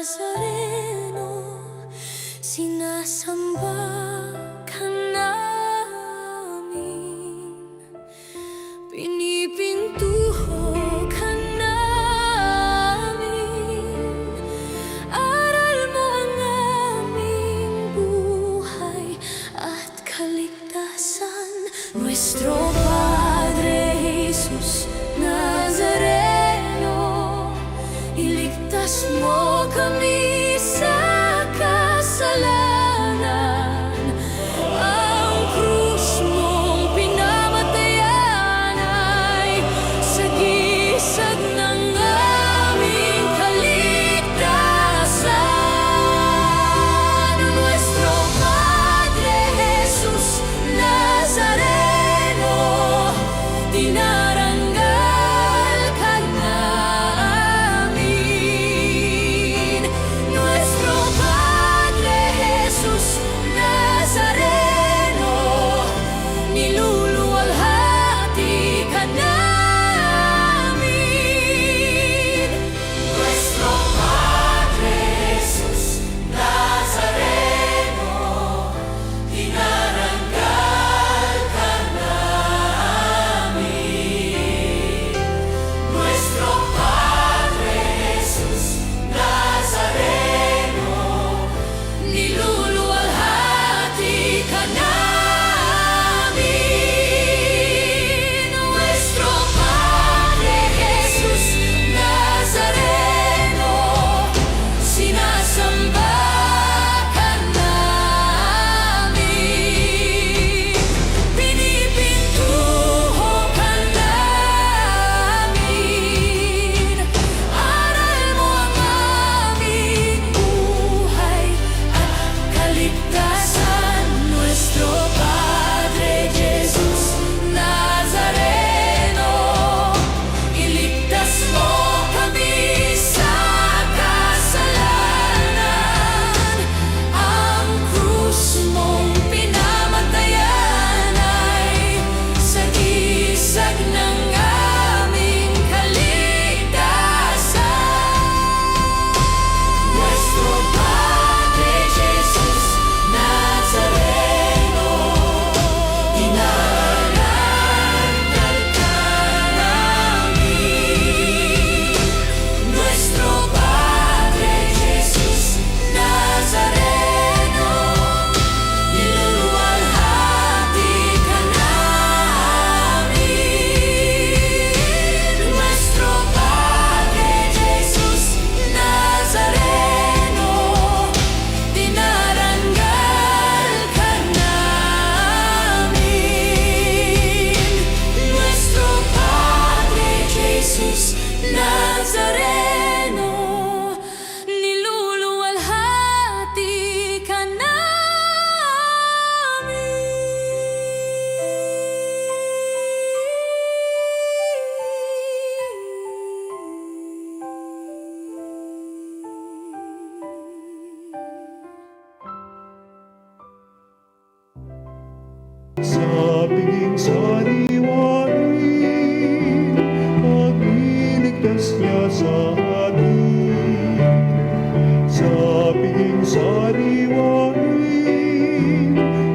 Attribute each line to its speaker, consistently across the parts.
Speaker 1: Nazareno, sinasamba ka namin, pinipintuho ka namin, aral mo ang aming buhay at kaligtasan. Nuestro Padre Jesus Nazareno, iligtas mo kami sa kasalanan. Ang krus mong pinamatayan ay sagisag ng aming kaligtasan. Nuestro Padre Jesus Nazareno, dinarangal ka namin. Nuestro Padre Jesus Nazareno, niluluwalhati ka namin. Nuestro Padre Jesus Nazareno, dinarangal ka namin. Nuestro Padre Jesus Nazareno, niluluwalhati ka namin. Nuestro Padre Jesus Nazareno, sinasamba ka namin, pinipintuho ka namin, aral mo ang aming buhay at kaligtasan. Nuestro Padre Jesus Nazareno, iligtas mo kami sa kasalanan. Ang krus mong pinamatayan ay sagisag ng aming kaligtasan. Nuestro Padre Jesus Nazareno, dinarangal ka namin. Nuestro Padre Jesus Nazareno, niluluwalhati ka namin. Nuestro Padre Jesus Nazareno, dinarangal ka namin. Nuestro Padre Jesus Nazareno, niluluwalhati ka namin.
Speaker 2: Sa piging sariwain, magliligtas niya sa atin. Sa piging sariwain,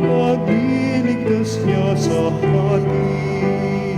Speaker 2: magliligtas niya sa atin.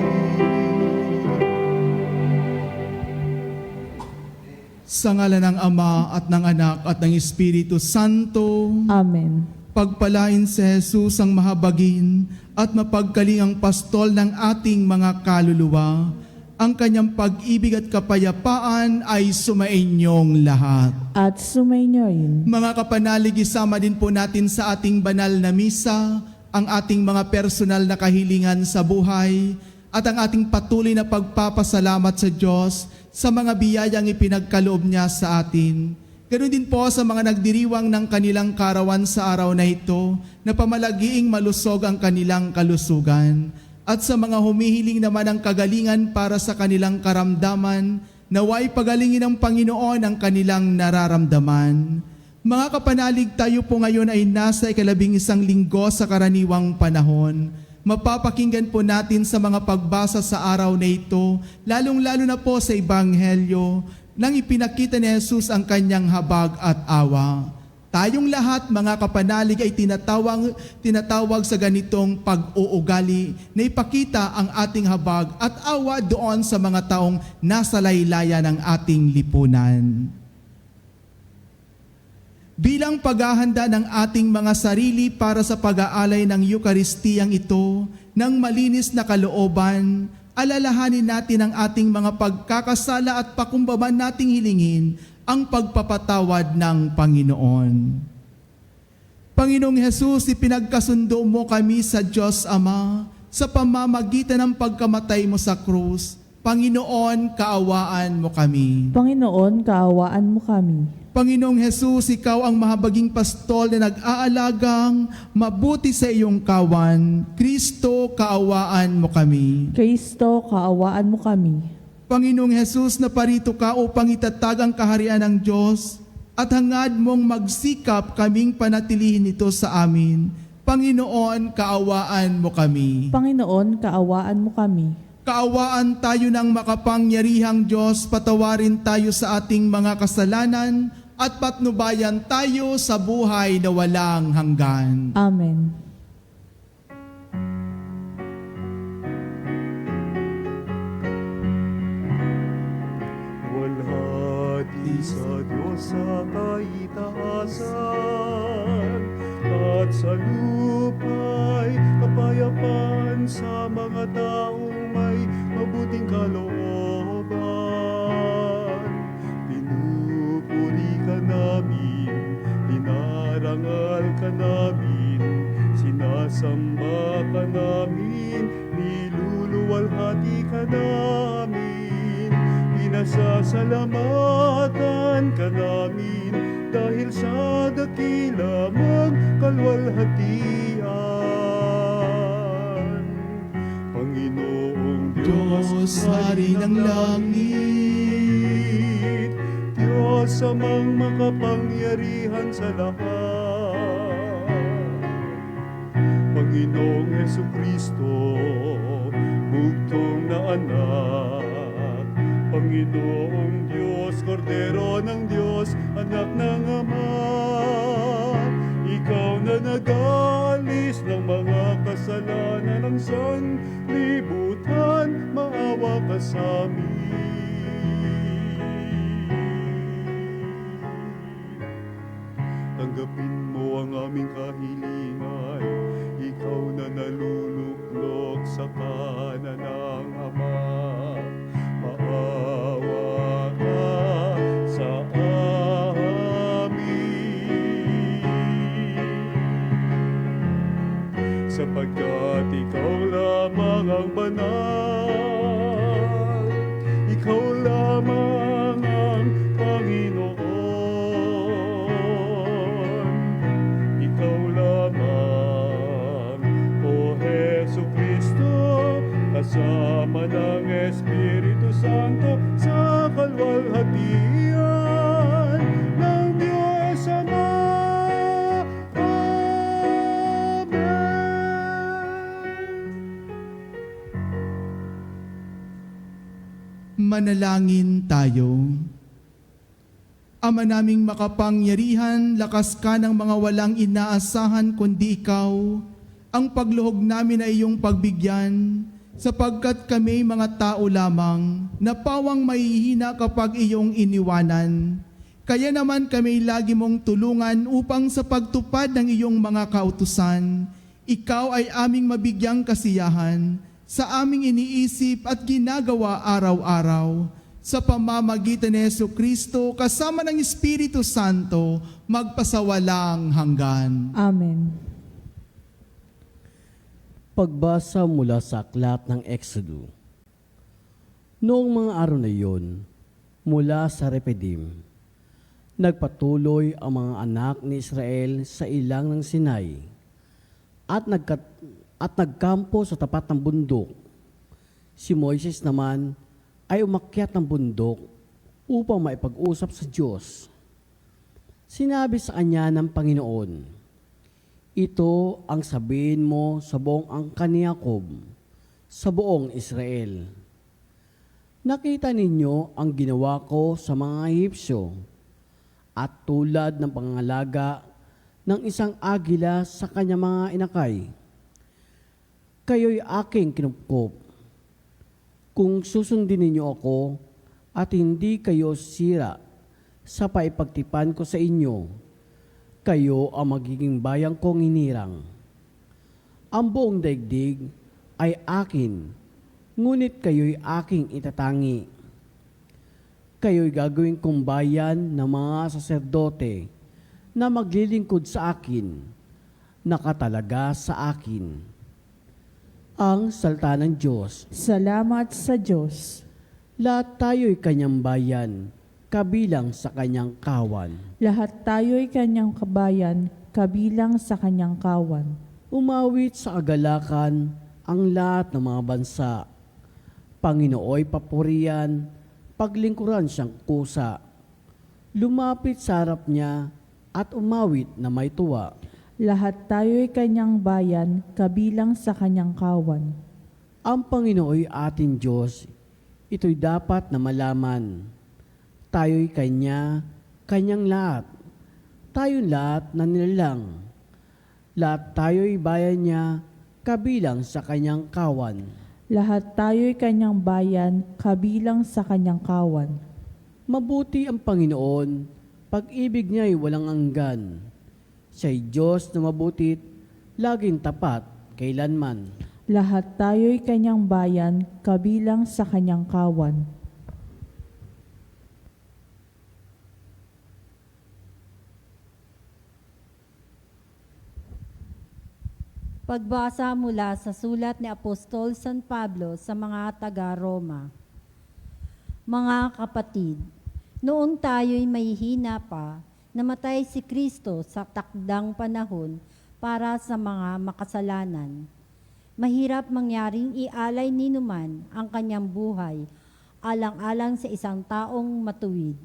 Speaker 3: Sa ngalan ng Ama at ng Anak at ng Espiritu Santo,
Speaker 4: Amen.
Speaker 3: pagpalain si Jesus ang mahabagin at mapagkalingang pastol ng ating mga kaluluwa. Ang kanyang pag-ibig at kapayapaan ay sumainyong lahat.
Speaker 4: At sumainyo rin.
Speaker 3: Mga kapanalig, isama din po natin sa ating banal na misa ang ating mga personal na kahilingan sa buhay at ang ating patuloy na pagpapasalamat sa Diyos sa mga biyayang ipinagkaloob niya sa atin. Ganoon din po sa mga nagdiriwang ng kanilang karawan sa araw na ito na pamalagiing malusog ang kanilang kalusugan. At sa mga humihiling naman ng kagalingan para sa kanilang karamdaman, naway pagalingin ng Panginoon ang kanilang nararamdaman. Mga kapanalig, tayo po ngayon ay nasa 11 linggo sa karaniwang panahon. Mapapakinggan po natin sa mga pagbasa sa araw na ito, lalong-lalo na po sa Ebanghelyo, nang ipinakita ni Jesus ang kanyang habag at awa. Tayong lahat mga kapanalig ay tinatawag sa ganitong pag-uugali na ipakita ang ating habag at awa doon sa mga taong nasa laylayan ng ating lipunan. Bilang paghahanda ng ating mga sarili para sa pag-aalay ng Eukaristiyang ito, ng malinis na kalooban, alalahanin natin ang ating mga pagkakasala at pakumbaba nating hilingin ang pagpapatawad ng Panginoon. Panginoong Hesus, ipinagkasundo mo kami sa Diyos Ama sa pamamagitan ng pagkamatay mo sa krus. Panginoon, kaawaan mo kami.
Speaker 4: Panginoon, kaawaan mo kami.
Speaker 3: Panginoong Hesus, ikaw ang mahabaging pastol na nag-aalagang mabuti sa iyong kawan. Kristo, kaawaan mo kami.
Speaker 4: Kristo, kaawaan mo kami.
Speaker 3: Panginoong Hesus, naparito ka upang itatag ang kaharian ng Diyos at hangad mong magsikap kaming panatilihin ito sa amin. Panginoon, kaawaan mo kami.
Speaker 4: Panginoon, kaawaan mo kami.
Speaker 3: Kaawaan tayo ng makapangyarihang Diyos, patawarin tayo sa ating mga kasalanan at patnubayan tayo sa buhay na walang hanggan.
Speaker 4: Amen.
Speaker 2: Walhati sa Diyos sa kaitaasan, at sa lupa'y kapayapaan sa mga taong may mabuting kalooban. Pinupuri ka namin, dinarangal ka namin, sinasamba ka namin, niluluwalhati ka namin, pinasasalamatan ka namin dahil sa dakila mong kalwalhatian. Panginoong Diyos,
Speaker 3: Hari ng langit,
Speaker 2: Diyos amang makapangyarihan sa lahat, Panginoong Hesukristo, bugtong na anak, Panginoong Diyos, Kordero ng Diyos, anak ng Ama, ikaw na nag-aalis ng mga kasalanan ng sanlibutan, maawa ka sa amin. Tanggapin mo ang aming kahilingan, ikaw na naluluklok sa kanan ng Ama. Maawa ka sa amin, sapagkat ikaw lamang ang banal, ikaw lamang ang Panginoon, ikaw lamang, O Hesukristo, kasama ng Espiritu Santo sa kalwalhatian ng Diyos Ama. Amen.
Speaker 3: Manalangin tayo. Ama naming makapangyarihan, lakas ka ng mga walang inaasahan kundi ikaw. Ang pagluhog namin ay iyong pagbigyan, sapagkat kami mga tao lamang, na pawang mahihina kapag iyong iniwanan. Kaya naman kami lagi mong tulungan upang sa pagtupad ng iyong mga kautusan, ikaw ay aming mabigyang kasiyahan sa aming iniisip at ginagawa araw-araw. Sa pamamagitan ni Jesucristo, kasama ng Espiritu Santo, magpasawalang hanggan.
Speaker 4: Amen.
Speaker 5: Pagbasa mula sa aklat ng Exodo. Noong mga araw na iyon, mula sa Refidim, nagpatuloy ang mga anak ni Israel sa ilang ng Sinai at nagkampo sa tapat ng bundok. Si Moises naman ay umakyat ng bundok upang maipag-usap sa Diyos. Sinabi sa kanya ng Panginoon, ito ang sabihin mo sa buong angkan ni Jacob, sa buong Israel. Nakita ninyo ang ginawa ko sa mga Ehipsyo at tulad ng pangangalaga ng isang agila sa kanyang mga inakay. Kayo'y aking kinupkop. Kung susundin ninyo ako at hindi kayo sira sa paipagtipan ko sa inyo, kayo ang magiging bayang kong hinirang. Ang buong daigdig ay akin, ngunit kayo'y aking itatangi. Kayo'y gagawin kong bayan ng mga saserdote na maglilingkod sa akin, nakatalaga sa akin. Ang salita ng Diyos.
Speaker 4: Salamat sa Diyos.
Speaker 5: Lahat tayo'y kanyang bayan, kabilang sa kanyang kawan.
Speaker 4: Lahat tayo'y kanyang kabayan, kabilang sa kanyang kawan.
Speaker 5: Umawit sa kagalakan ang lahat ng mga bansa. Panginooy papurihan, paglingkuran siyang kusa. Lumapit sa harap niya at umawit na may tuwa.
Speaker 4: Lahat tayo'y kanyang bayan, kabilang sa kanyang kawan.
Speaker 5: Ang Panginooy ating Diyos, ito'y dapat na malaman. Tayo'y kanyang lahat. Tayong lahat na nilalang. Lahat tayo'y bayan niya, kabilang sa kanyang kawan.
Speaker 4: Lahat tayo'y kanyang bayan, kabilang sa kanyang kawan.
Speaker 5: Mabuti ang Panginoon, pag-ibig niya'y walang anggan. Siya'y Diyos na mabutit, laging tapat, kailanman.
Speaker 4: Lahat tayo'y kanyang bayan, kabilang sa kanyang kawan.
Speaker 6: Pagbasa mula sa sulat ni Apostol San Pablo sa mga taga-Roma. Mga kapatid, noong tayo'y mahihina pa, namatay si Kristo sa takdang panahon para sa mga makasalanan. Mahirap mangyaring ialay ni numan ang kanyang buhay alang-alang sa isang taong matuwid.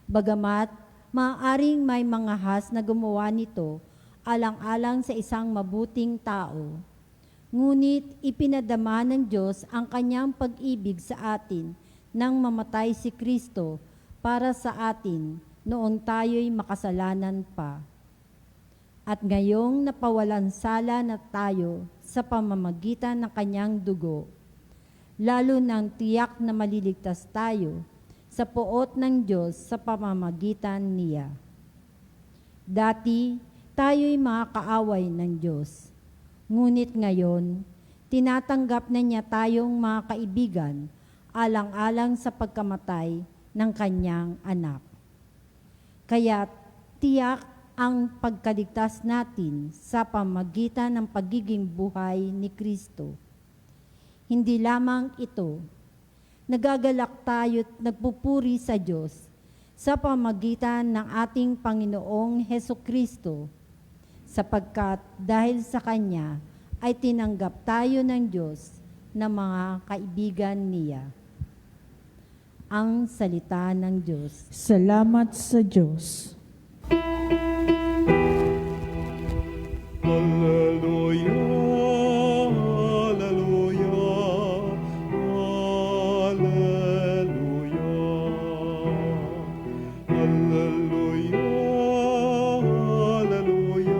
Speaker 6: Bagamat maaaring may mga has na gumawa nito alang-alang sa isang mabuting tao. Ngunit ipinadama ng Diyos ang kanyang pag-ibig sa atin nang mamatay si Kristo para sa atin noong tayo'y makasalanan pa. At ngayong napawalan sala na tayo sa pamamagitan ng kanyang dugo, lalo nang tiyak na maliligtas tayo sa poot ng Diyos sa pamamagitan niya. Dati, tayo'y mga kaaway ng Diyos. Ngunit ngayon, tinatanggap na niya tayong mga kaibigan alang-alang sa pagkamatay ng kanyang anak. Kaya tiyak ang pagkaligtas natin sa pamamagitan ng pagiging buhay ni Kristo. Hindi lamang ito, nagagalak tayo't nagpupuri sa Diyos sa pamamagitan ng ating Panginoong Hesukristo, sapagkat dahil sa Kanya ay tinanggap tayo ng Diyos na mga kaibigan niya. Ang salita ng Diyos.
Speaker 4: Salamat sa Diyos.
Speaker 2: Hallelujah, hallelujah, hallelujah. Hallelujah, hallelujah,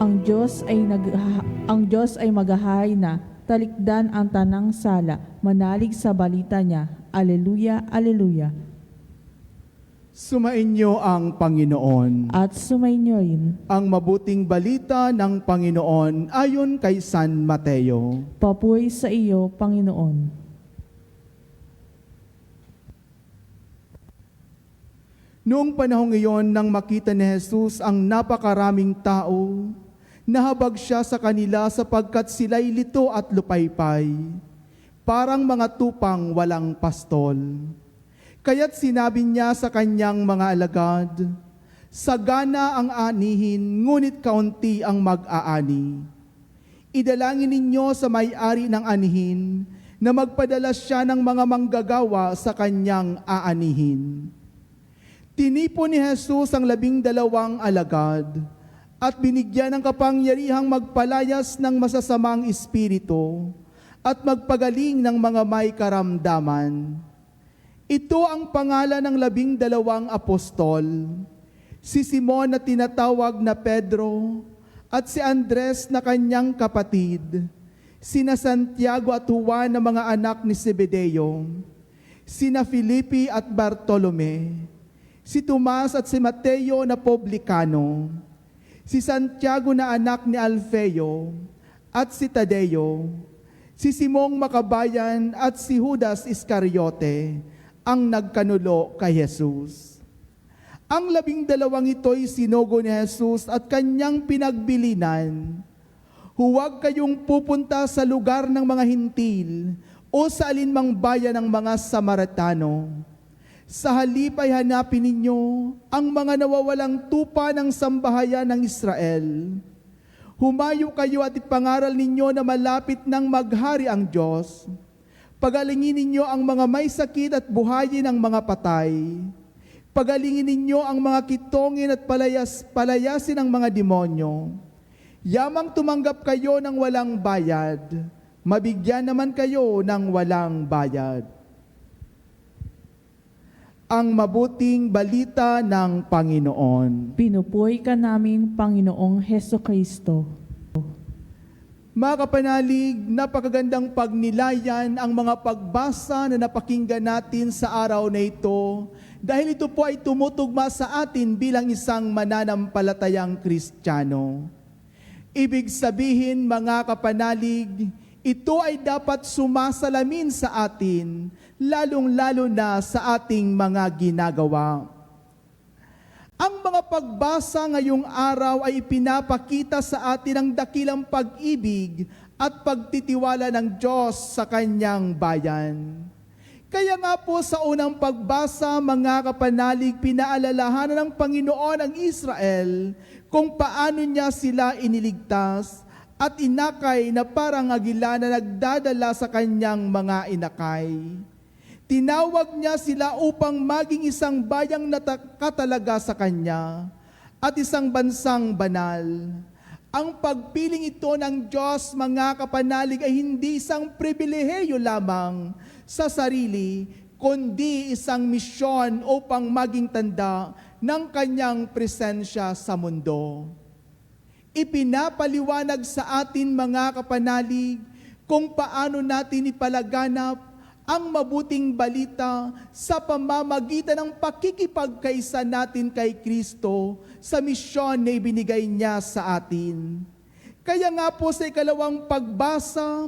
Speaker 2: hallelujah.
Speaker 4: Ang Diyos ay maghahay na, talikdan ang tanang sala, manalig sa balita niya. Aleluya, aleluya.
Speaker 3: Sumainyo ang Panginoon.
Speaker 4: At sumainyoin,
Speaker 3: Ang mabuting balita ng Panginoon ayon kay San Mateo.
Speaker 4: papuri sa iyo, Panginoon.
Speaker 3: Noong panahong iyon nang makita ni Jesus ang napakaraming tao, nahabag siya sa kanila sapagkat sila'y lito at lupaypay, parang mga tupang walang pastol. Kaya't sinabi niya sa kanyang mga alagad, sagana ang anihin, ngunit kaunti ang mag-aani. Idalangin ninyo sa may-ari ng anihin na magpadala siya ng mga manggagawa sa kanyang aanihin. Tinipon ni Jesus ang 12 alagad at binigyan ng kapangyarihang magpalayas ng masasamang espiritu at magpagaling ng mga may karamdaman. Ito ang pangalan ng 12 apostol, si Simon na tinatawag na Pedro, at si Andres na kanyang kapatid, sina Santiago at Juan na mga anak ni Zebedeo, sina Felipe at Bartolome, si Tomas at si Mateo na publikano, si Santiago na anak ni Alfeo, at si Tadeo, si Simong Makabayan at si Judas Iscariote, ang nagkanulo kay Jesus. Ang 12 ito'y sinugo ni Jesus at kanyang pinagbilinan. Huwag kayong pupunta sa lugar ng mga hintil o sa alinmang bayan ng mga Samaritano. Sa halip ay hanapin ninyo ang mga nawawalang tupa ng sambahayan ng Israel. Humayo kayo at ipangaral ninyo na malapit nang maghari ang Diyos. Pagalingin ninyo ang mga may sakit at buhayin ang mga patay. Pagalingin ninyo ang mga kitongin at palayasin ang mga demonyo. Yamang tumanggap kayo ng walang bayad, mabigyan naman kayo ng walang bayad. Ang mabuting balita ng Panginoon.
Speaker 4: Pinupuy ka namin, Panginoong Heso Kristo.
Speaker 3: Mga kapanalig, napakagandang pagnilayan ang mga pagbasa na napakinggan natin sa araw na ito dahil ito po ay tumutugma sa atin bilang isang mananampalatayang Kristiyano. Ibig sabihin, mga kapanalig, ito ay dapat sumasalamin sa atin, lalong-lalo na sa ating mga ginagawa. Ang mga pagbasa ngayong araw ay ipinapakita sa atin ang dakilang pag-ibig at pagtitiwala ng Diyos sa kanyang bayan. Kaya nga po sa unang pagbasa, mga kapanalig, pinaalalahanan ng Panginoon ang Israel kung paano niya sila iniligtas at inakay na parang agila na nagdadala sa kanyang mga inakay. Tinawag niya sila upang maging isang bayang katalaga sa Kanya at isang bansang banal. Ang pagpiling ito ng Diyos, mga kapanalig, ay hindi isang pribilehiyo lamang sa sarili, kundi isang misyon upang maging tanda ng Kanyang presensya sa mundo. Ipinapaliwanag sa atin, mga kapanalig, kung paano natin ipalaganap ang mabuting balita sa pamamagitan ng pakikipagkaisa natin kay Kristo sa misyon na ibinigay niya sa atin. Kaya nga po sa ikalawang pagbasa,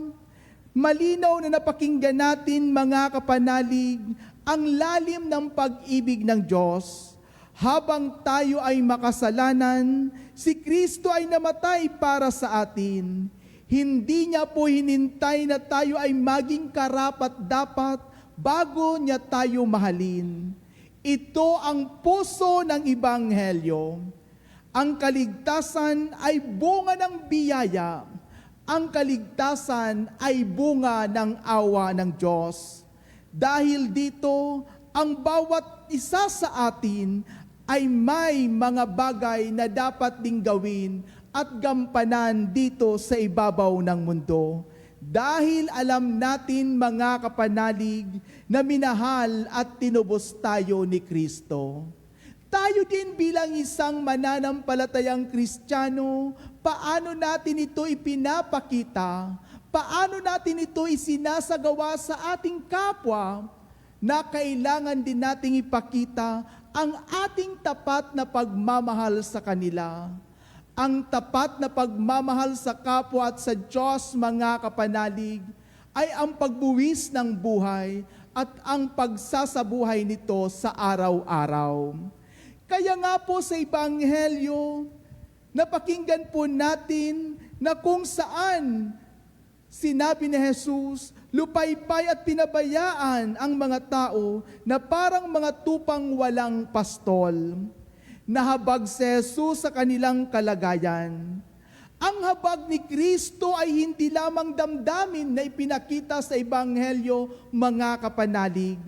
Speaker 3: malinaw na napakinggan natin, mga kapanalig, ang lalim ng pag-ibig ng Diyos. Habang tayo ay makasalanan, si Kristo ay namatay para sa atin. Hindi niya po hinintay na tayo ay maging karapat-dapat bago niya tayo mahalin. Ito ang puso ng Ebanghelyo. Ang kaligtasan ay bunga ng biyaya. Ang kaligtasan ay bunga ng awa ng Diyos. Dahil dito, ang bawat isa sa atin ay may mga bagay na dapat ding gawin at gampanan dito sa ibabaw ng mundo. Dahil alam natin, mga kapanalig, na minahal at tinubos tayo ni Kristo. Tayo din bilang isang mananampalatayang Kristiyano, paano natin ito ipinapakita? Paano natin ito isinasagawa sa ating kapwa na kailangan din nating ipakita ang ating tapat na pagmamahal sa kanila? Ang tapat na pagmamahal sa kapwa at sa Diyos, mga kapanalig, ay ang pagbuwis ng buhay at ang pagsasabuhay nito sa araw-araw. Kaya nga po sa Ebanghelyo, napakinggan po natin na kung saan sinabi ni Jesus, lupaypay at pinabayaan ang mga tao na parang mga tupang walang pastol. Nahabag si Jesus sa kanilang kalagayan. Ang habag ni Kristo ay hindi lamang damdamin na ipinakita sa Ebanghelyo, mga kapanalig.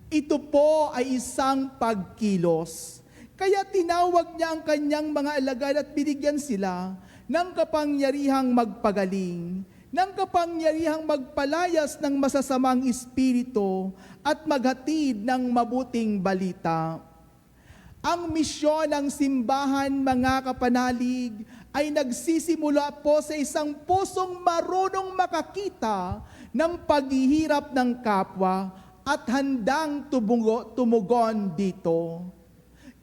Speaker 3: Ito po ay isang pagkilos. Kaya tinawag niya ang kanyang mga alagad at binigyan sila ng kapangyarihang magpagaling, ng kapangyarihang magpalayas ng masasamang espiritu at maghatid ng mabuting balita. Ang misyon ng simbahan, mga kapanalig, ay nagsisimula po sa isang pusong marunong makakita ng paghihirap ng kapwa at handang tumugon dito.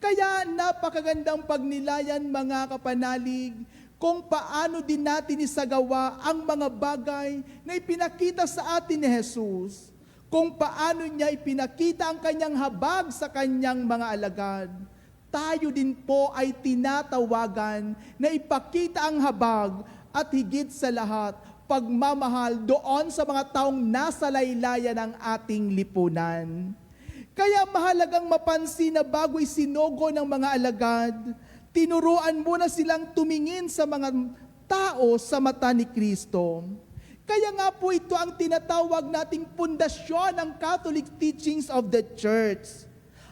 Speaker 3: Kaya napakagandang pagnilayan, mga kapanalig, kung paano din natin isagawa ang mga bagay na ipinakita sa atin ni Jesus, kung paano niya ipinakita ang kanyang habag sa kanyang mga alagad. Tayo din po ay tinatawagan na ipakita ang habag at higit sa lahat, pagmamahal doon sa mga taong nasa laylayan ng ating lipunan. Kaya mahalagang mapansin na bago isinugo ng mga alagad, tinuruan muna silang tumingin sa mga tao sa mata ni Kristo. Kaya nga po ito ang tinatawag nating pundasyon ng Catholic teachings of the Church.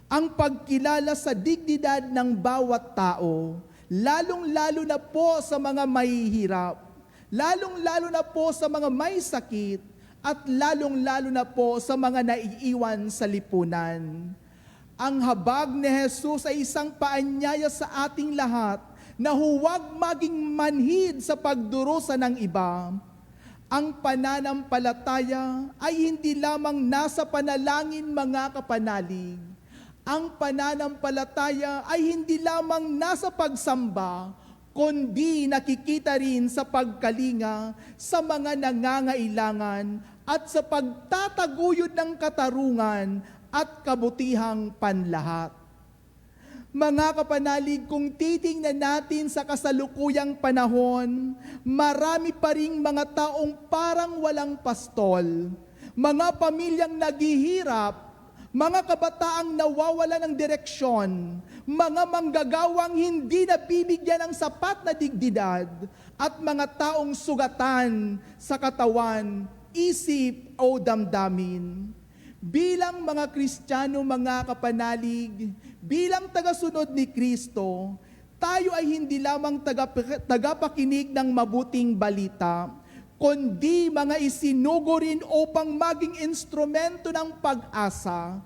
Speaker 3: Ang pagkilala sa dignidad ng bawat tao, lalong-lalo na po sa mga mahihirap, lalong-lalo na po sa mga may sakit, at lalong-lalo na po sa mga naiiwan sa lipunan. Ang habag ni Jesus ay isang paanyaya sa ating lahat na huwag maging manhid sa pagdurusa ng iba. Ang pananampalataya ay hindi lamang nasa panalangin, mga kapanalig. Ang pananampalataya ay hindi lamang nasa pagsamba, kundi nakikita rin sa pagkalinga sa mga nangangailangan at sa pagtataguyod ng katarungan at kabutihang panlahat. Mga kapanalig, kung titingnan natin sa kasalukuyang panahon, marami pa ring mga taong parang walang pastol, mga pamilyang naghihirap, mga kabataang nawawala ng direksyon, mga manggagawang hindi nabibigyan ng sapat na dignidad, at mga taong sugatan sa katawan, isip o damdamin. Bilang mga Kristiyano, mga kapanalig, bilang tagasunod ni Kristo, tayo ay hindi lamang tagapakinig ng mabuting balita, kundi mga isinugo rin upang maging instrumento ng pag-asa.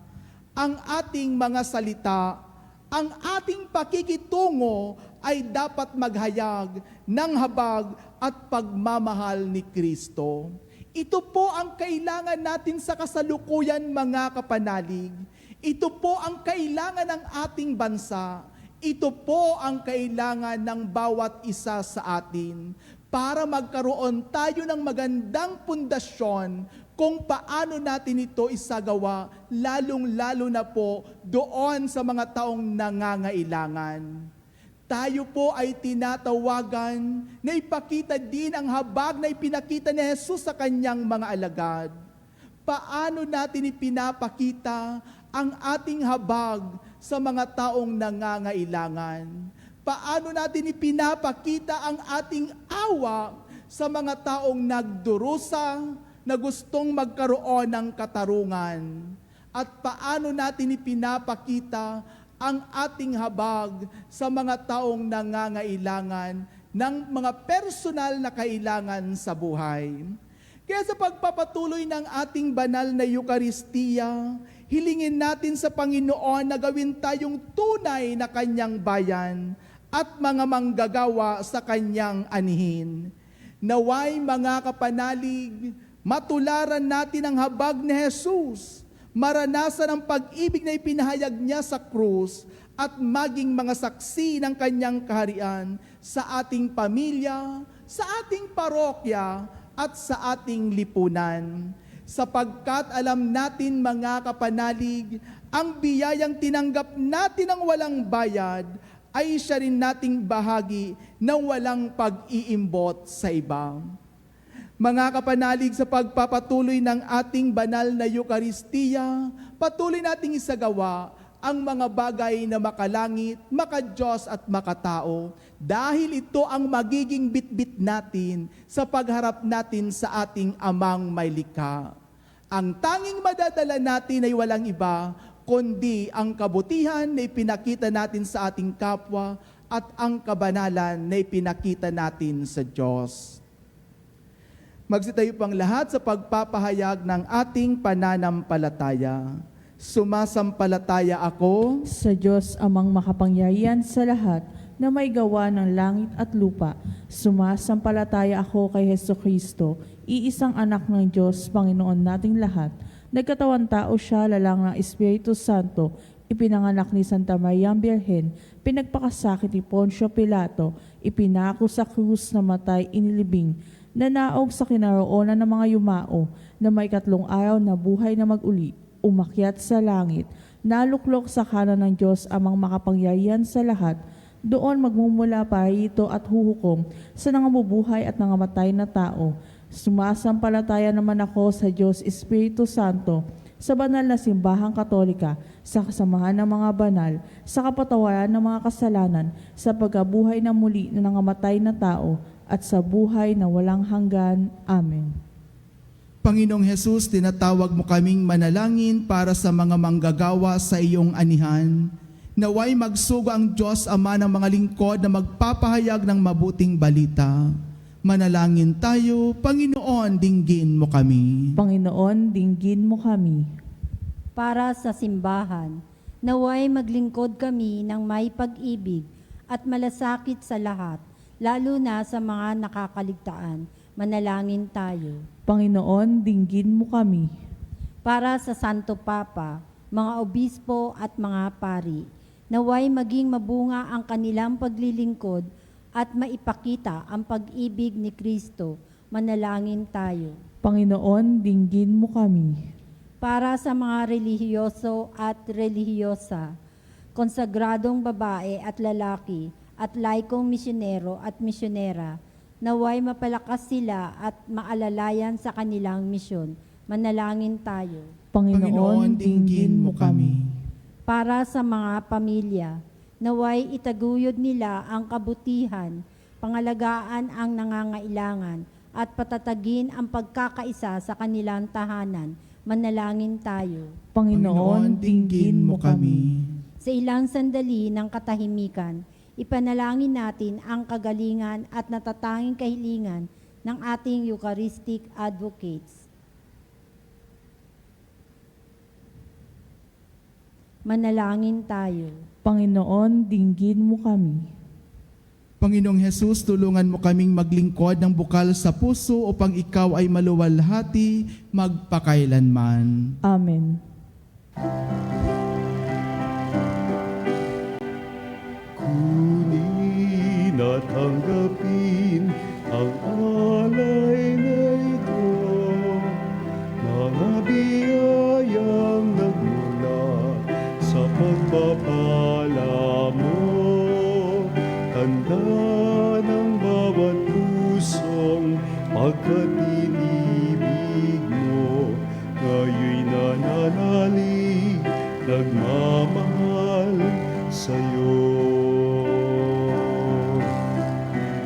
Speaker 3: Ang ating mga salita, ang ating pakikitungo ay dapat maghayag ng habag at pagmamahal ni Kristo. Ito po ang kailangan natin sa kasalukuyan, mga kapanalig. Ito po ang kailangan ng ating bansa. Ito po ang kailangan ng bawat isa sa atin para magkaroon tayo ng magandang pundasyon kung paano natin ito isagawa, lalong-lalo na po doon sa mga taong nangangailangan. Tayo po ay tinatawagan na ipakita din ang habag na ipinakita ni Jesus sa kanyang mga alagad. Paano natin ipinapakita ang ating habag sa mga taong nangangailangan? Paano natin ipinapakita ang ating awa sa mga taong nagdurusa, na gustong magkaroon ng katarungan? At paano natin ipinapakita ang ating habag sa mga taong nangangailangan ng mga personal na kailangan sa buhay? Kaya sa pagpapatuloy ng ating banal na Eukaristiya, hilingin natin sa Panginoon na gawin tayong tunay na kanyang bayan at mga manggagawa sa kanyang anihin. Naway, mga kapanalig, matularan natin ang habag ni Jesus, maranasan ang pag-ibig na ipinahayag niya sa krus, at maging mga saksi ng kanyang kaharian sa ating pamilya, sa ating parokya, at sa ating lipunan. Sapagkat alam natin, mga kapanalig, ang biyayang tinanggap natin ng walang bayad ay siya rin nating bahagi na walang pag-iimbot sa iba. Mga kapanalig, sa pagpapatuloy ng ating banal na Eukaristiya, patuloy nating isagawa ang mga bagay na makalangit, makadiyos at makatao, dahil ito ang magiging bitbit natin sa pagharap natin sa ating Amang may likha. Ang tanging madadala natin ay walang iba, kundi ang kabutihan na ipinakita natin sa ating kapwa at ang kabanalan na ipinakita natin sa Diyos. Magsitayo pang lahat sa pagpapahayag ng ating pananampalataya. Sumasampalataya ako
Speaker 4: Sa Diyos amang makapangyarihan sa lahat na may gawa ng langit at lupa. Sumasampalataya ako kay Hesukristo, iisang anak ng Diyos, Panginoon nating lahat. Nagkatawan tao siya, lalang ng Espiritu Santo, ipinanganak ni Santa Maria Birhen, pinagpakasakit ni Poncio Pilato, ipinako sa krus na matay inilibing, nanaog sa kinaroonan ng mga yumao, na may 3 araw na buhay na mag-uli, umakyat sa langit, naluklok sa kanan ng Diyos amang makapangyarihan sa lahat, doon magmumula parito at huhukom sa nangabubuhay at nangamatay na tao. Sumasampalataya naman ako sa Diyos Espiritu Santo, sa banal na simbahang katolika, sa kasamahan ng mga banal, sa kapatawaran ng mga kasalanan, sa pagkabuhay na muli na nangamatay na tao, at sa buhay na walang hanggan. Amen.
Speaker 3: Panginoong Hesus, tinatawag mo kaming manalangin para sa mga manggagawa sa iyong anihan. Naway magsugo ang Diyos Ama ng mga lingkod na magpapahayag ng mabuting balita. Manalangin tayo. Panginoon, dinggin mo kami.
Speaker 4: Panginoon, dinggin mo kami.
Speaker 6: Para sa simbahan, naway maglingkod kami ng may pag-ibig at malasakit sa lahat, lalo na sa mga nakakaligtaan. Manalangin tayo.
Speaker 4: Panginoon, dinggin mo kami.
Speaker 6: Para sa Santo Papa, mga obispo at mga pari, naway maging mabunga ang kanilang paglilingkod at maipakita ang pag-ibig ni Kristo. Manalangin tayo.
Speaker 4: Panginoon, dinggin mo kami.
Speaker 6: Para sa mga relihiyoso at relihiyosa, konsagradong babae at lalaki, at laikong misyonero at misyonera, naway mapalakas sila at maalalayan sa kanilang misyon. Manalangin tayo.
Speaker 4: Panginoon, dinggin mo kami.
Speaker 6: Para sa mga pamilya, naway itaguyod nila ang kabutihan, pangalagaan ang nangangailangan, at patatagin ang pagkakaisa sa kanilang tahanan. Manalangin tayo.
Speaker 4: Panginoon, dinggin mo kami.
Speaker 6: Sa ilang sandali ng katahimikan, ipanalangin natin ang kagalingan at natatanging kahilingan ng ating Eucharistic advocates. Manalangin tayo.
Speaker 4: Panginoon, dinggin mo kami.
Speaker 3: Panginoong Hesus, tulungan mo kaming maglingkod ng bukal sa puso upang ikaw ay maluwalhati magpakailanman.
Speaker 4: Amen.
Speaker 2: Kunin at tanggapin ang alay na ito, mga biyayang nagmula sa pagpapala mo. Tanda ng bawat pusong pagkatinibig mo, ngayoy nananalig, nagmamahal sa'yo.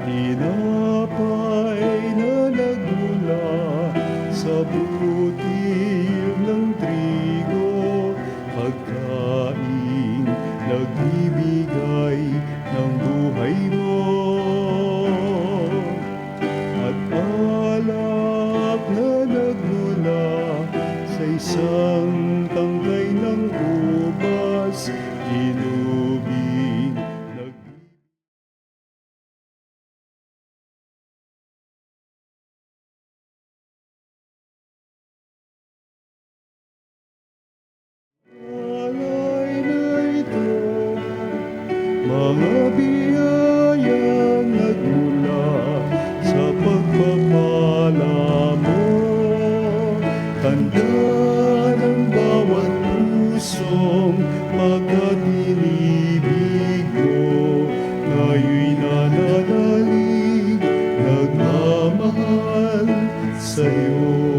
Speaker 2: Tinapay na nagmula sa butil ng trigo, pagkain nagbibigay ng buhay mo, at alak na nagmula sa isang tangkay ng ubas, inubing alay na ito, mga biyayang nagmula sa pagpapala mo. Tanda ng bawat pusong pagkatinibig mo, ngayoy nananalig, nagmamahal sa'yo.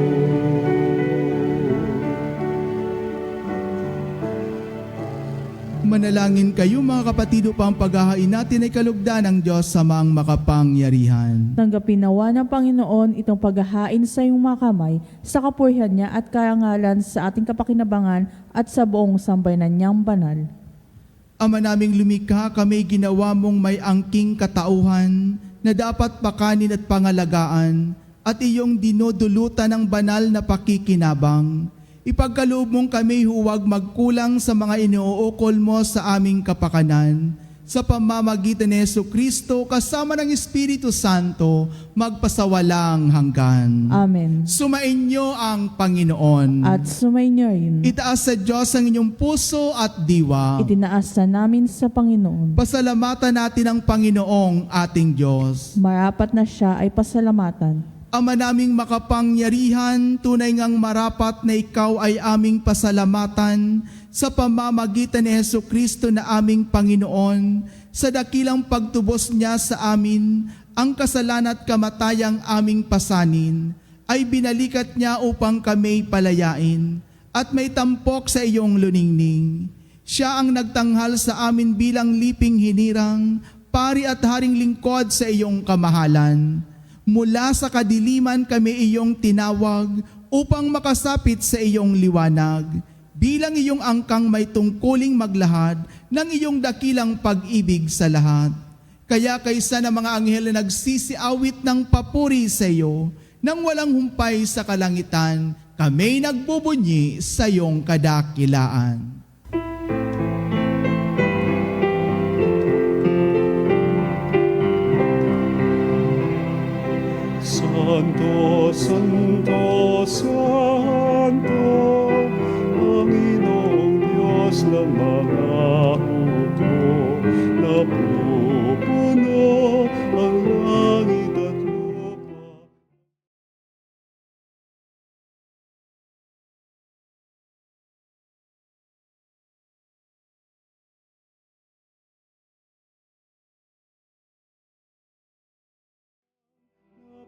Speaker 3: Manalangin kayo mga kapatid upang paghahain natin ay kalugdan ng Diyos sa mga makapangyarihan.
Speaker 4: Tanggapin nawa ng Panginoon itong paghahain sa iyong mga kamay sa kapurihan niya at karangalan sa ating kapakinabangan at sa buong sambayanan niyang banal.
Speaker 3: Ama naming lumikha, kami ginawa mong may angking katauhan na dapat pakanin at pangalagaan at iyong dinudulutan ng banal na pakikinabang. Ipagkaloob mong kami huwag magkulang sa mga iniuukol mo sa aming kapakanan. Sa pamamagitan ni Jesucristo kasama ng Espiritu Santo, magpasawalang hanggan.
Speaker 4: Amen.
Speaker 3: Sumainyo ang Panginoon.
Speaker 4: At sumainyo rin.
Speaker 3: Itaas sa Diyos ang inyong puso at diwa.
Speaker 4: Itinaas na namin sa Panginoon.
Speaker 3: Pasalamatan natin ang Panginoong ating Diyos.
Speaker 4: Marapat na siya ay pasalamatan.
Speaker 3: Ama naming makapangyarihan, tunay ngang marapat na ikaw ay aming pasalamatan sa pamamagitan ni Jesucristo na aming Panginoon, sa dakilang pagtubos niya sa amin, ang kasalanan at kamatayang aming pasanin, ay binalikat niya upang kami palayain, at may tampok sa iyong luningning. Siya ang nagtanghal sa amin bilang liping hinirang, pari at haring lingkod sa iyong kamahalan. Mula sa kadiliman kami iyong tinawag upang makasapit sa iyong liwanag. Bilang iyong angkang may tungkuling maglahad ng iyong dakilang pag-ibig sa lahat. Kaya kaysa ng mga anghel na nagsisiawit ng papuri sa iyo, nang walang humpay sa kalangitan, kami nagbubunyi sa iyong kadakilaan.
Speaker 2: Santo, Santo, Santo, Panginoong Diyos ng mga hukbo, napupuno ang langit at lupa.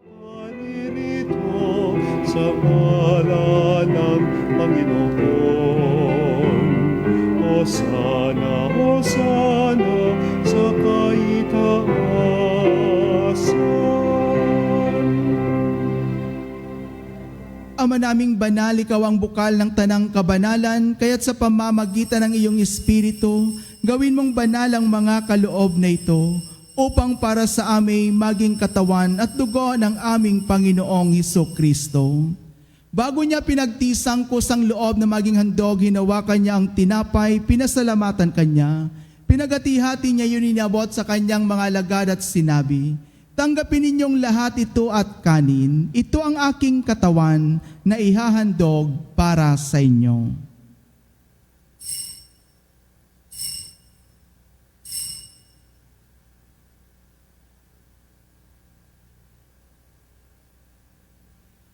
Speaker 2: Paririto sa ngalan ng Panginoon. Hosana, Hosana sa kaitaasan.
Speaker 3: Ama naming banal, ikaw ang bukal ng tanang kabanalan, kaya't sa pamamagitan ng iyong Espiritu, gawin mong banal ang mga kaloob na ito, upang para sa amin maging katawan at dugo ng aming Panginoong Hesukristo. Bago niya pinagtisangkos ang loob na maging handog, hinawakan niya ang tinapay, pinasalamatan kanya. Pinagati-hati niya yun, inabot sa kanyang mga alagad at sinabi, "Tanggapin ninyong lahat ito at kanin. Ito ang aking katawan na ihahandog para sa inyo."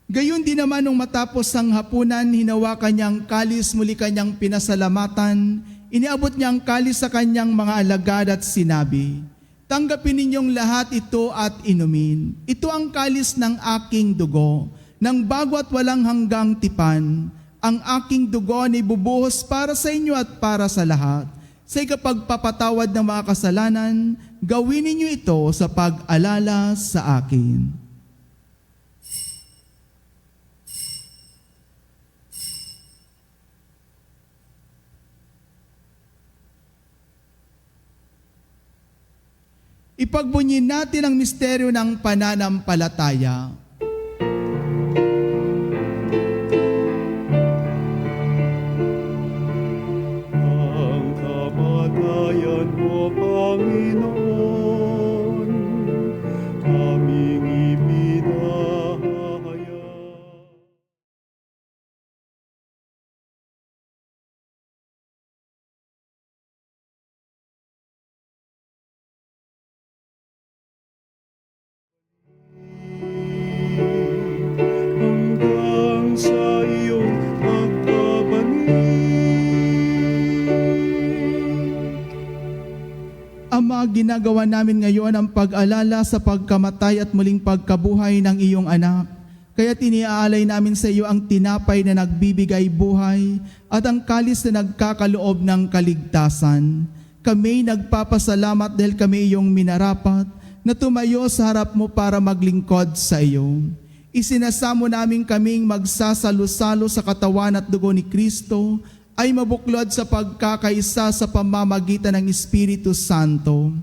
Speaker 3: Gayon din naman nung matapos ang hapunan, hinawakan niya ang kalis, muli kanyang pinasalamatan, iniabot niya ang kalis sa kanyang mga alagad at sinabi, "Tanggapin ninyong lahat ito at inumin. Ito ang kalis ng aking dugo, ng bago at walang hanggang tipan. Ang aking dugo ay bubuhos para sa inyo at para sa lahat. Sa ikapagpapatawad ng mga kasalanan, gawin ninyo ito sa pag-alala sa akin." Ipagbunyin natin ang misteryo ng pananampalataya.
Speaker 2: Ang kamatayan mo, Panginoon, aming ipinahayag. Hanggang sa iyong pagbabalik.
Speaker 3: Ama, ginagawa namin ngayon ang pag-alala sa pagkamatay at muling pagkabuhay ng iyong anak. Kaya tiniaalay namin sa iyo ang tinapay na nagbibigay buhay at ang kalis na nagkakaloob ng kaligtasan. Kami nagpapasalamat dahil kami iyong minarapat na tumayo sa harap mo para maglingkod sa iyo. Isinasamo namin kaming magsasalo-salo sa katawan at dugo ni Kristo ay mabuklod sa pagkakaisa sa pamamagitan ng Espiritu Santo.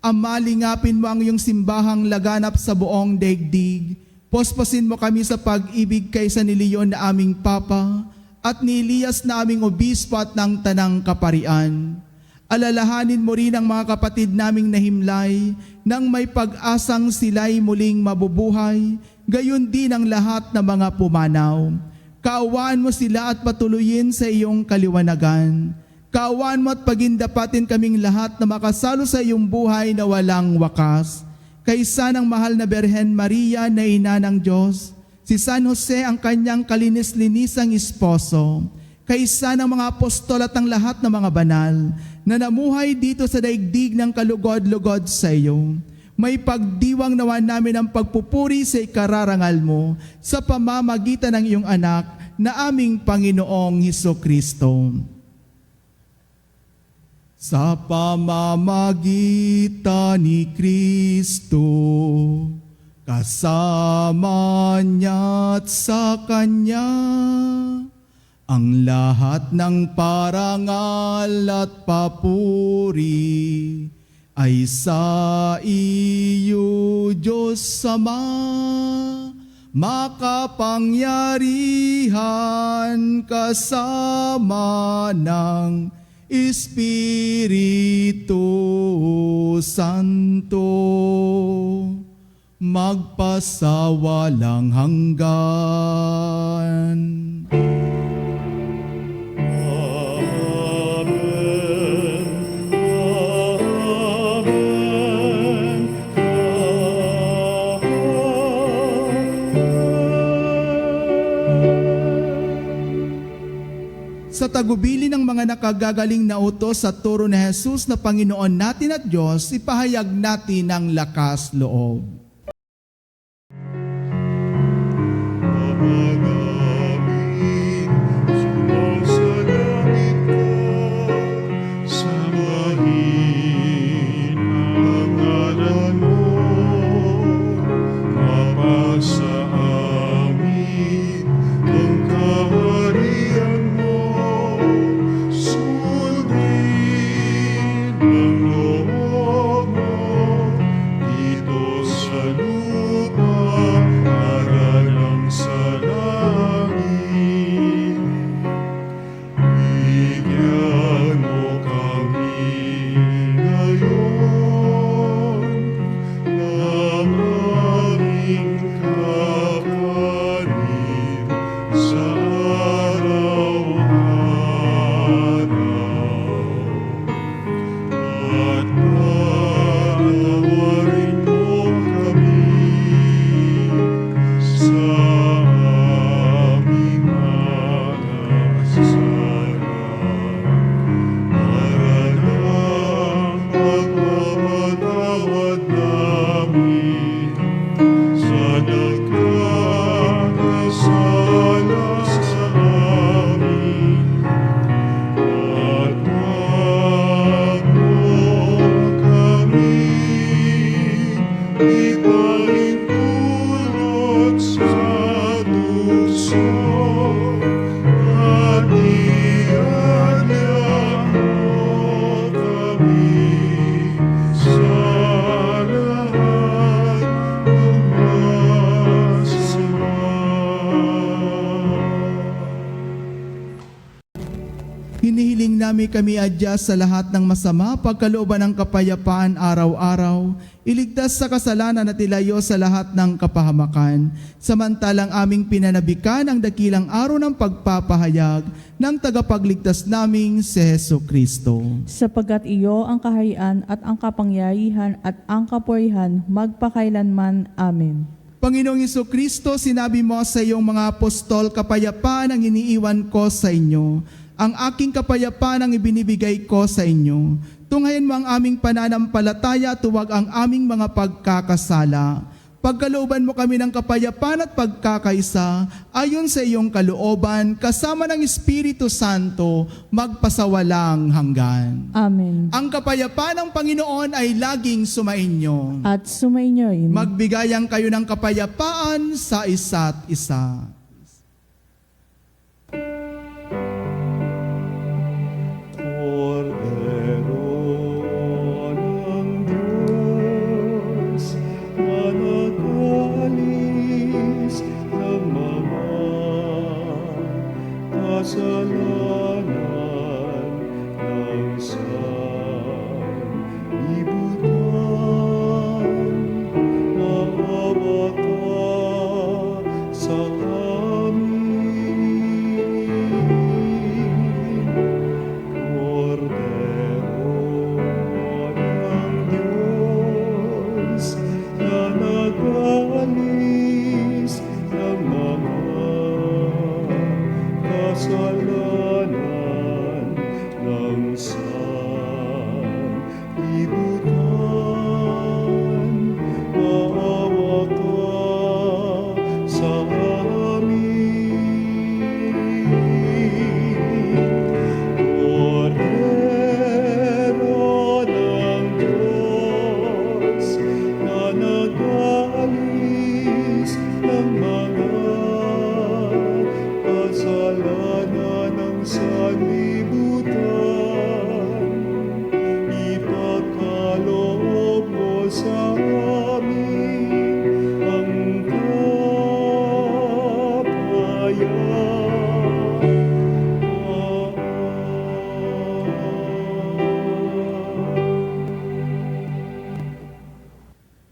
Speaker 3: Ama, lingapin mo ang iyong simbahang laganap sa buong daigdig. Posposin mo kami sa pag-ibig kaysa ni Leon na aming Papa at ni Elias na aming obispo at ng Tanang Kaparian. Alalahanin mo rin ang mga kapatid naming nahimlay nang may pag-asang sila'y muling mabubuhay, gayon din ang lahat ng mga pumanaw. Kaawaan mo sila at patuloyin sa iyong kaliwanagan. Kaawaan mo at pagindapatin kaming lahat na makasalo sa iyong buhay na walang wakas. Kaysa ng mahal na Birhen Maria na ina ng Diyos, si San Jose ang kanyang kalinis-linisang esposo, kaysa ng mga apostol at ang lahat ng mga banal na namuhay dito sa daigdig ng kalugod-lugod sa iyo. May pagdiwang nawa namin ang pagpupuri sa ikararangal mo sa pamamagitan ng iyong anak na aming Panginoong Hesukristo. Sa pamamagitan ni Kristo, kasama niya at sa Kanya, ang lahat ng parangal at papuri ay sa iyo, Diyos Ama, makapangyarihan kasama ng Espiritu Santo, magpasawalang hanggan. Sa tagubili ng mga nakagagaling na utos sa turo ni Jesus na Panginoon natin at Diyos, ipahayag natin ang lakas loob.
Speaker 2: Ama namin, sumasalangit ka, sambahin ang ngalan mo, mapasa amin ang kaharian mo, sundin ang loob mo dito sa lupa para lang sa langit. Bigyan mo kami ngayon ng aming kakanin sa araw-araw. At patawarin mo kami sa aming mga kasalanan, para ng pagpapatawad namin sa nagkakasala sa amin. At wag mo kami ipahintulot sa duso, at iadya mo kami sa lahat ng masama.
Speaker 3: Hinihiling namin kami adya sa lahat ng masama, pagkalooban ng kapayapaan araw-araw, iligtas sa kasalanan at ilayo sa lahat ng kapahamakan, samantalang aming pinanabikan ang dakilang araw ng pagpapahayag ng tagapagligtas naming si Hesukristo.
Speaker 4: Sapagkat iyo ang kaharian at ang kapangyarihan at ang kapurihan magpakailanman. Amen.
Speaker 3: Panginoong Hesukristo, sinabi mo sa iyong mga apostol, kapayapaan ang iniiwan ko sa inyo. Ang aking kapayapaan ang ibinibigay ko sa inyo. Tunghayan mo ang aming pananampalataya at huwag ang aming mga pagkakasala. Pagkalooban mo kami ng kapayapaan at pagkakaisa, ayon sa iyong kalooban, kasama ng Espiritu Santo, magpasawalang hanggan.
Speaker 4: Amen.
Speaker 3: Ang kapayapaan ng Panginoon ay laging sumainyo.
Speaker 4: At sumainyoin.
Speaker 3: Magbigayan kayo ng kapayapaan sa isa't isa.
Speaker 2: Cordero ng Diyos, na nagalis ng mga kasalanan ng sanlibutan, maawa ka sa amin. Cordero ng Diyos, na nagalis ng mga kasalanan ng sanlibutan, maawa ka sa amin. Cordero ng Diyos, na nagalis ng mga kasalanan ng sanlibutan, ipagkaloob mo sa amin ang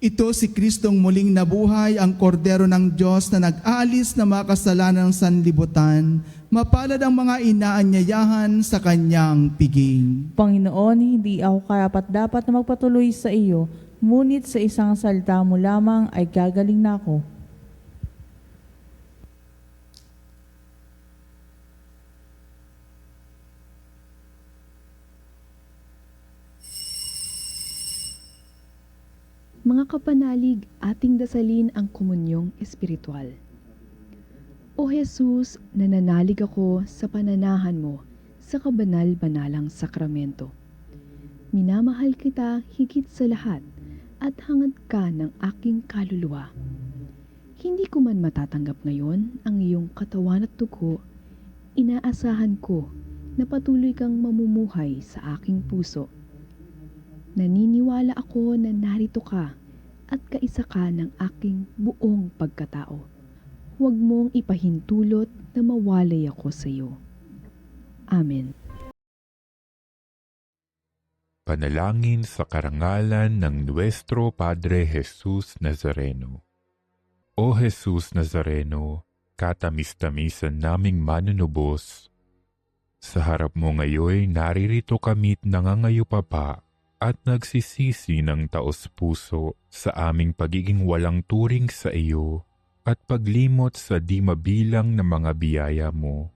Speaker 3: Ito si Kristong muling nabuhay, ang kordero ng Diyos na nag-aalis na mga kasalanan ng sanlibutan. Mapalad ang mga inaanyayahan sa kanyang piging.
Speaker 4: Panginoon, hindi ako karapat-dapat na magpatuloy sa iyo, ngunit sa isang salita mo lamang ay gagaling na ako.
Speaker 7: Mga kapanalig, ating dasalin ang komunyong espiritual. O Jesus, nananalig ako sa pananahan mo sa kabanal-banalang sakramento. Minamahal kita higit sa lahat at hangad ka ng aking kaluluwa. Hindi ko man matatanggap ngayon ang iyong katawan at dugo, inaasahan ko na patuloy kang mamumuhay sa aking puso. Naniniwala ako na narito ka at kaisa ka ng aking buong pagkatao. Huwag mong ipahintulot na mawalay ako sa iyo. Amen.
Speaker 8: Panalangin sa karangalan ng Nuestro Padre Jesus Nazareno. O Jesus Nazareno, katamis-tamisan naming manunubos, sa harap mo ngayon naririto kami't nangangayupapa at nagsisisi ng taos-puso sa aming pagiging walang turing sa iyo at paglimot sa di mabilang na mga biyaya mo,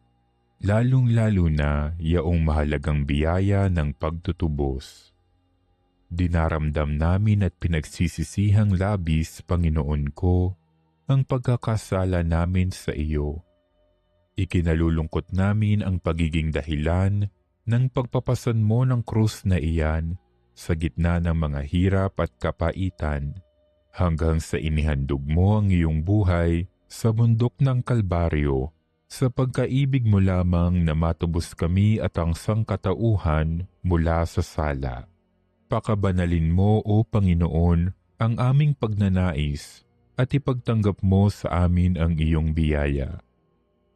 Speaker 8: lalong-lalo na yaong mahalagang biyaya ng pagtutubos. Dinaramdam namin at pinagsisisihang labis, Panginoon ko, ang pagkakasala namin sa iyo. Ikinalulungkot namin ang pagiging dahilan ng pagpapasan mo ng krus na iyan sa gitna ng mga hirap at kapaitan, hanggang sa inihandog mo ang iyong buhay sa bundok ng Kalbaryo, sa pagkaibig mo lamang na matubos kami at ang sangkatauhan mula sa sala. Pakabanalin mo, O Panginoon, ang aming pagnanais at ipagtanggap mo sa amin ang iyong biyaya.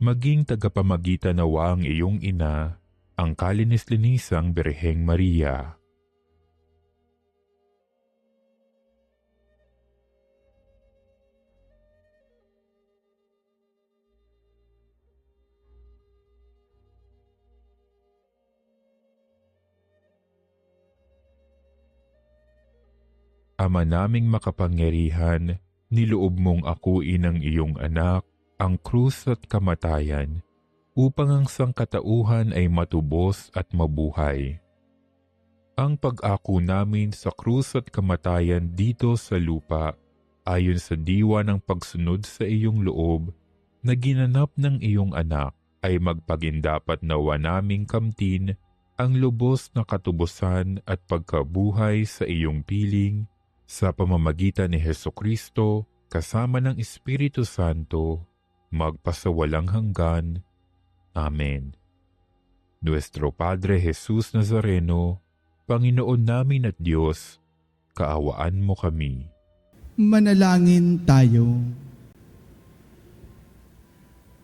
Speaker 8: Maging tagapamagitan nawa ang iyong ina, ang kalinis-linisang Birheng Maria. Ama naming makapangyarihan, niloob mong akuin ang iyong anak, ang krus at kamatayan, upang ang sangkatauhan ay matubos at mabuhay. Ang pag-ako namin sa krus at kamatayan dito sa lupa ayon sa diwa ng pagsunod sa iyong loob na ginanap ng iyong anak, ay magpagindapat nawa naming kamtin ang lubos na katubusan at pagkabuhay sa iyong piling sa pamamagitan ni Hesukristo kasama ng Espiritu Santo, magpasawalang hanggan. Amen. Nuestro Padre Jesus Nazareno, Panginoon namin at Diyos, kaawaan mo kami.
Speaker 3: Manalangin tayo.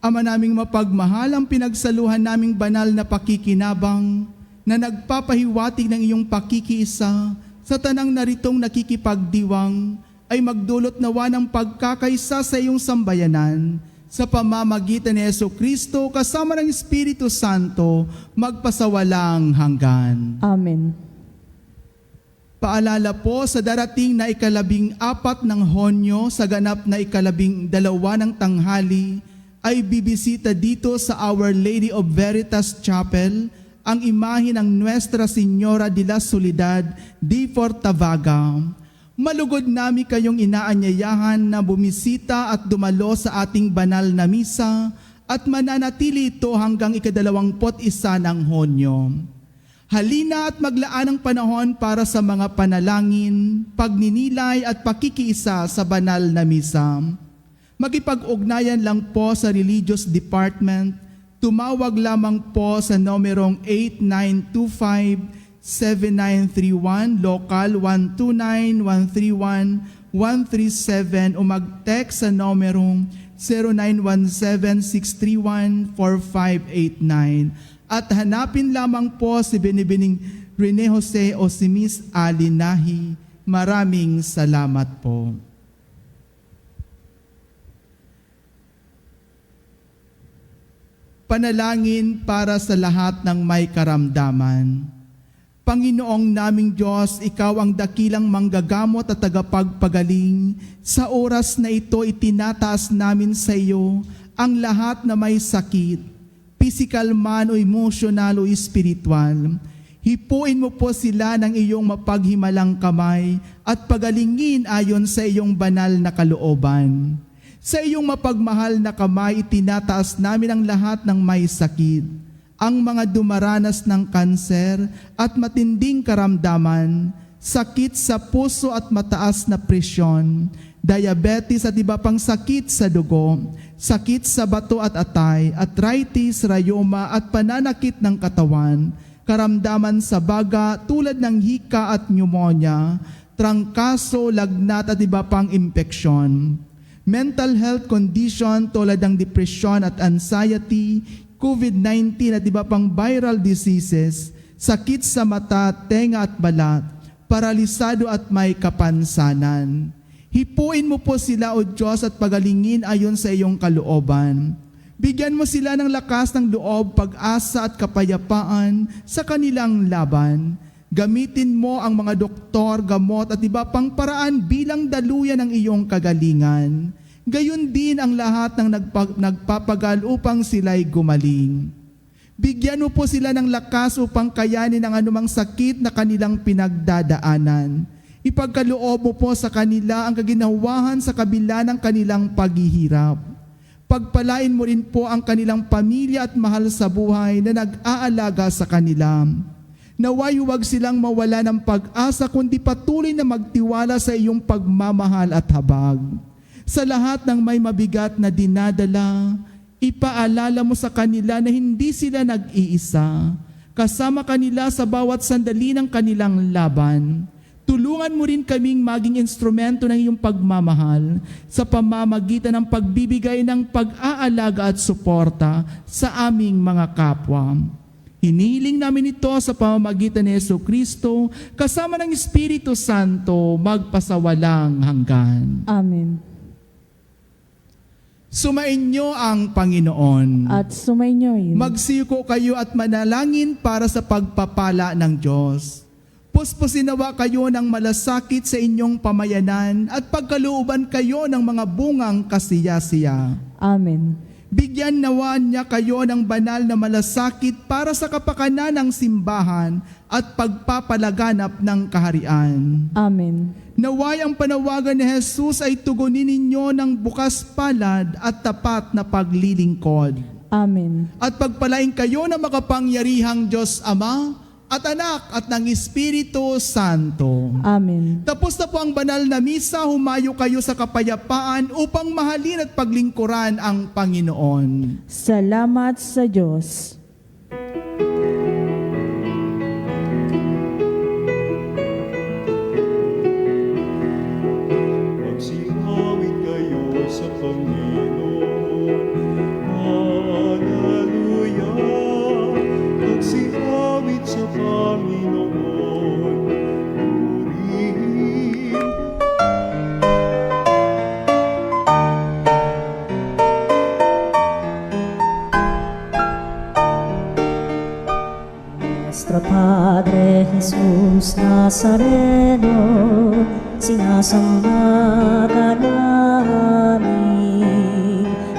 Speaker 3: Ama naming mapagmahal, ang pinagsaluhan naming banal na pakikinabang na nagpapahiwatig ng iyong pakikiisa sa tanang naritong nakikipagdiwang ay magdulot nawa ng pagkakaisa sa iyong sambayanan sa pamamagitan ni Jesucristo kasama ng Espiritu Santo magpasawalang hanggan.
Speaker 4: Amen.
Speaker 3: Paalala po sa darating na 14 ng Honyo sa ganap na 12 ng tanghali ay bibisita dito sa Our Lady of Veritas Chapel ang imahe ng Nuestra Señora de la Soledad de Fortavaga. Malugod nami kayong inaanyayahan na bumisita at dumalo sa ating banal na misa at mananatili ito hanggang 21 ng Honyo. Halina at maglaan ng panahon para sa mga panalangin, pagninilay at pakikiisa sa banal na misa. Makipag-ugnayan lang po sa Religious Department. Tumawag lamang po sa numerong 8925-7931, local 129-131-137 o mag-text sa numerong 0917-631-4589. At hanapin lamang po si Binibining Rene Jose o si Miss Alinahi. Maraming salamat po. Panalangin para sa lahat ng may karamdaman. Panginoong naming Diyos, Ikaw ang dakilang manggagamot at tagapagpagaling. Sa oras na ito, itinataas namin sa iyo ang lahat na may sakit, physical man o emotional o spiritual. Hipuin mo po sila ng iyong mapaghimalang kamay at pagalingin ayon sa iyong banal na kalooban. Sa iyong mapagmahal na kamay, itinataas namin ang lahat ng may sakit, ang mga dumaranas ng kanser at matinding karamdaman, sakit sa puso at mataas na presyon, diabetes at iba pang sakit sa dugo, sakit sa bato at atay, arthritis, rayoma at pananakit ng katawan, karamdaman sa baga tulad ng hika at pneumonia, trangkaso, lagnat at iba pang impeksyon. Mental health condition tulad ng depression at anxiety, COVID-19 at iba pang viral diseases, sakit sa mata, tenga at balat, paralisado at may kapansanan. Hipuin mo po sila, O Diyos, at pagalingin ayon sa iyong kalooban. Bigyan mo sila ng lakas ng loob, pag-asa at kapayapaan sa kanilang laban. Gamitin mo ang mga doktor, gamot at iba pang paraan bilang daluyan ng iyong kagalingan. Gayon din ang lahat ng nagpapagal upang sila'y gumaling. Bigyan mo po sila ng lakas upang kayanin ang anumang sakit na kanilang pinagdadaanan. Ipagkaloob mo po sa kanila ang kaginawahan sa kabila ng kanilang paghihirap. Pagpalain mo rin po ang kanilang pamilya at mahal sa buhay na nag-aalaga sa kanila. Naway huwag silang mawala ng pag-asa kundi patuloy na magtiwala sa iyong pagmamahal at habag. Sa lahat ng may mabigat na dinadala, ipaalala mo sa kanila na hindi sila nag-iisa. Kasama kanila sa bawat sandali ng kanilang laban. Tulungan mo rin kaming maging instrumento ng iyong pagmamahal sa pamamagitan ng pagbibigay ng pag-aalaga at suporta sa aming mga kapwa. Hinihiling namin ito sa pamamagitan ni Jesucristo kasama ng Espiritu Santo magpasawalang hanggan.
Speaker 4: Amen.
Speaker 3: Sumainyo ang Panginoon.
Speaker 4: At sumainyo rin.
Speaker 3: Magsiko kayo at manalangin para sa pagpapala ng Diyos. Puspusin nawa kayo ng malasakit sa inyong pamayanan at pagkalooban kayo ng mga bungang kasiyasiya.
Speaker 4: Amen.
Speaker 3: Bigyan nawa niya kayo ng banal na malasakit para sa kapakanan ng simbahan at pagpapalaganap ng kaharian.
Speaker 4: Amen.
Speaker 3: Naway ang panawagan ni Jesus ay tugunin ninyo ng bukas palad at tapat na paglilingkod.
Speaker 4: Amen.
Speaker 3: At pagpalain kayo na makapangyarihang Diyos Ama at Anak at ng Espiritu Santo.
Speaker 4: Amen.
Speaker 3: Tapos na po ang banal na misa, humayo kayo sa kapayapaan upang mahalin at paglingkuran ang Panginoon.
Speaker 4: Salamat sa Diyos.
Speaker 2: Magsingawit kayo sa Panginoon. Hallelujah. Magsingawit sa Panginoon. Purihin.
Speaker 9: Nuestro Padre Jesús Nazareno, sinasamba ka namin,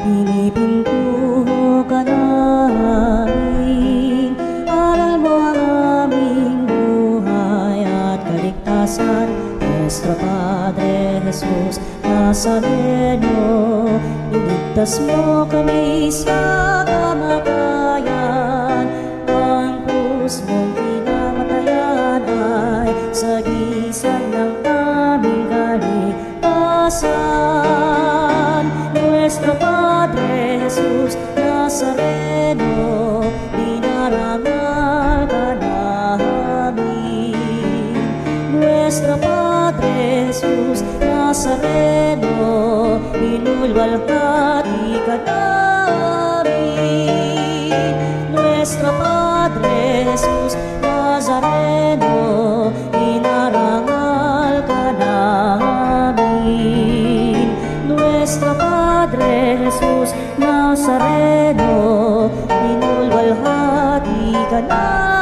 Speaker 9: pinipintuho ka namin, aral mo ang aming buhay at kaligtasan. Nuestro Padre Jesús Nazareno, iligtas mo kami sa kamatayan. Ang krus mong pinamatayan ay sagisag ng aming kaligtasan. Nuestro Padre Jesus Nazareno, dinarangal ka namin. Nuestro Padre Jesus Nazareno, binulwalhati ka namin. Nuestro Padre Jesus Nazareno, inarangal ka namin. Nuestro Padre Jesus Nazareno, binulwalhati ka namin.